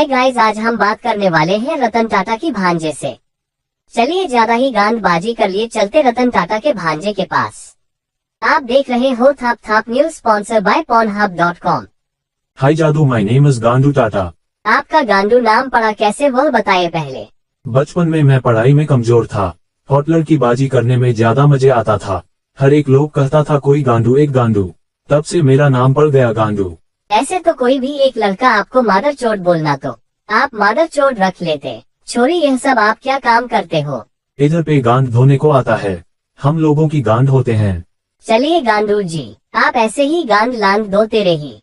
Hi guys, आज हम बात करने वाले हैं रतन टाटा की भांजे से। चलिए ज्यादा ही गांडबाजी कर लिए, चलते रतन टाटा के भांजे के पास। आप देख रहे हो थाप थाप news, sponsor by pornhub.com। Hi जादू, माय नेम इज गांडू टाटा। आपका गांडू नाम पड़ा कैसे, वो बताइए पहले। बचपन में मैं पढ़ाई में कमजोर था। हॉटलर की बाजी करने में ज्यादा मजे आता था। हर एक लोग कहता था कोई गांडू एक गांडू, तब से मेरा नाम पड़ गया गांडू। ऐसे तो कोई भी एक लड़का आपको मादर चोट बोलना तो आप मादर चोट रख लेते। छोरी, यह सब आप क्या काम करते हो? इधर पे गांड धोने को आता है, हम लोगों की गांड होते हैं। चलिए गांडू जी, आप ऐसे ही गांड लांड दो तेरे ही।